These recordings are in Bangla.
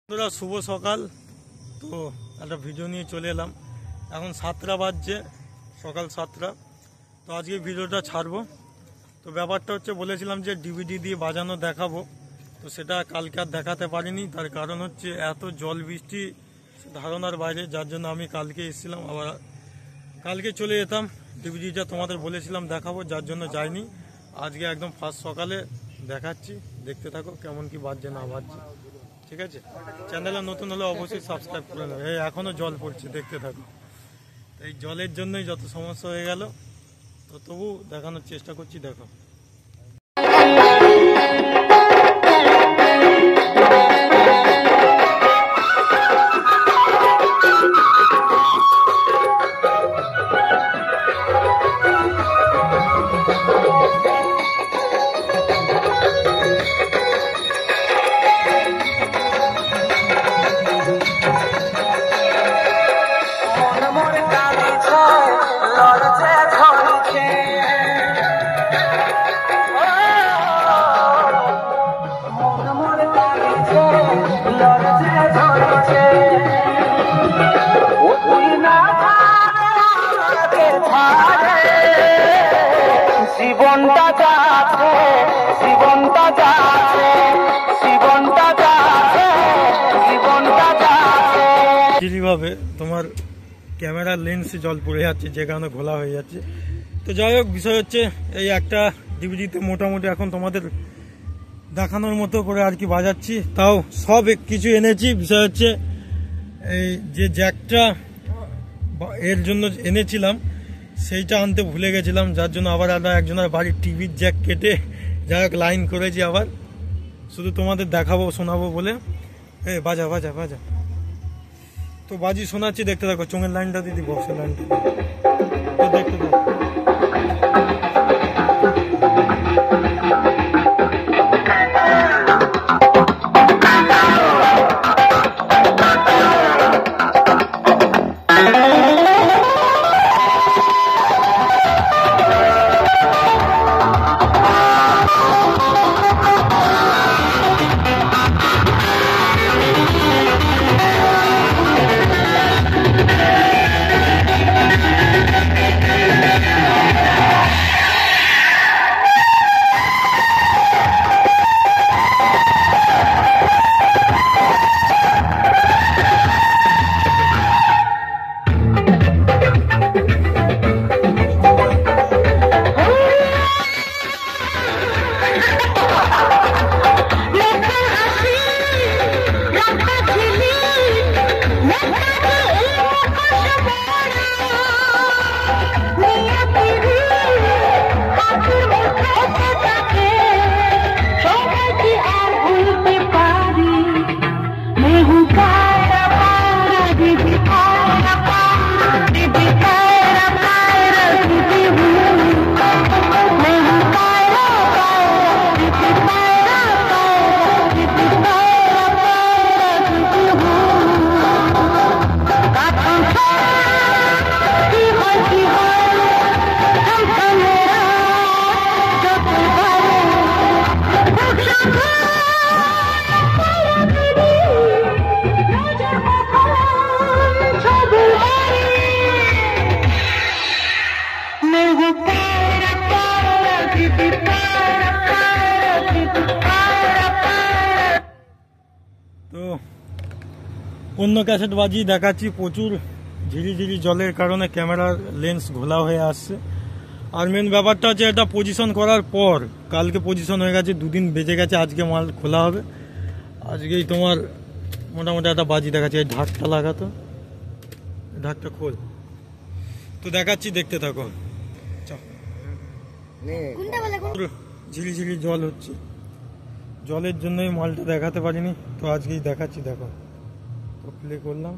বন্ধুরা শুভ সকাল। তো একটা ভিডিও নিয়ে চলে এলাম। এখন 7টা বাজছে, সকাল 7টা। তো আজকে ভিডিওটা ছাড়বো। তো ব্যাপারটা হচ্ছে, বলেছিলাম যে ডিভিডি দিয়ে বাজানো দেখাবো, তো সেটা কালকে আর দেখাতে পারিনি। তার কারণ হচ্ছে এত জল বৃষ্টি ধারণার বাইরে, যার জন্য আমি কালকে এসেছিলাম, আবার কালকে চলে যেতাম। ডিভিডিটা তোমাদের বলেছিলাম দেখাবো, যার জন্য যাইনি। আজকে একদম ফার্স্ট সকালে দেখাচ্ছি, দেখতে থাকো কেমন কি বাজছে না বাজছে। ঠিক আছে, চ্যানেলে নতুন হলে অবশ্যই সাবস্ক্রাইব করে নেবে। এই এখনও জল পড়ছে, দেখতে থাকো। এই জলের জন্যই যত সমস্যা হয়ে গেল, তো তবু দেখানোর চেষ্টা করছি, দেখো। যেভাবে তোমার ক্যামেরার লেন্সে জল পড়ে যাচ্ছে, যে কারণে ঘোলা হয়ে যাচ্ছে। তো যাই হোক, বিষয় হচ্ছে এই একটা ডিভিডিতে মোটামুটি এখন তোমাদের দেখানোর মতো করে আর কি বাজাচ্ছি। তাও সব কিছু এনেছি। বিষয় হচ্ছে এই যে জ্যাকটা এর জন্য এনেছিলাম, সেইটা আনতে ভুলে গেছিলাম, যার জন্য আবার একজনের বাড়ির টিভির জ্যাক কেটে যাই হোক লাইন করেছি। আবার শুধু তোমাদের দেখাবো শোনাবো বলে। বাজা বাজা বাজা, তো বাজি শোনাচ্ছি, দেখতে থাকো। চোঙের লাইনটা দিদি, বক্সের লাইনটা তো দেখতে থাকো। তো অন্য ক্যাসেট বাজি দেখাচ্ছি। প্রচুর ঝিরিঝিরি জলের কারণে ক্যামেরার লেন্স ঘোলা হয়ে আসছে। আর মেন ব্যাপারটা হচ্ছে, এটা পজিশন করার পর, কালকে পজিশন হয়ে গেছে, 2 দিন বেজে গেছে, আজকে মাল খোলা হবে। আজকেই তোমার মোটামুটি একটা বাজি দেখাচ্ছি। এই ঢাকটা লাগাতো, ঢাকটা খোল, তো দেখাচ্ছি, দেখতে থাকো। ঝিরিঝিরি জল হচ্ছে, জলের জন্যই মালটা দেখাতে পারিনি, তো আজকেই দেখাচ্ছি, দেখো। তো প্লে করলাম।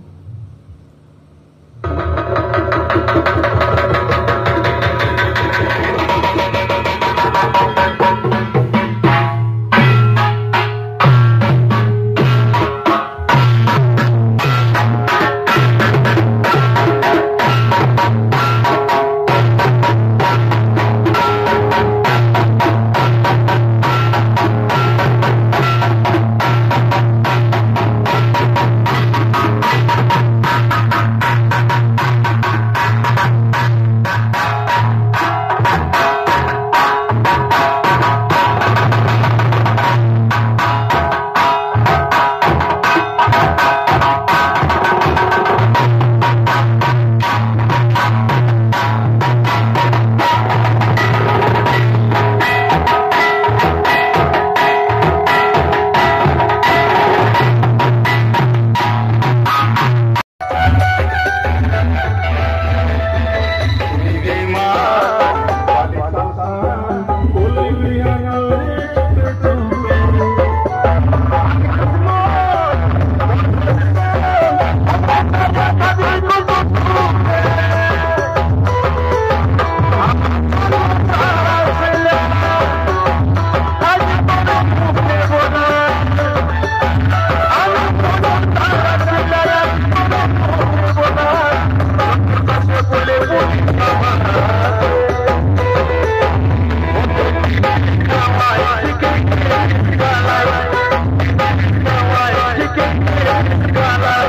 Gala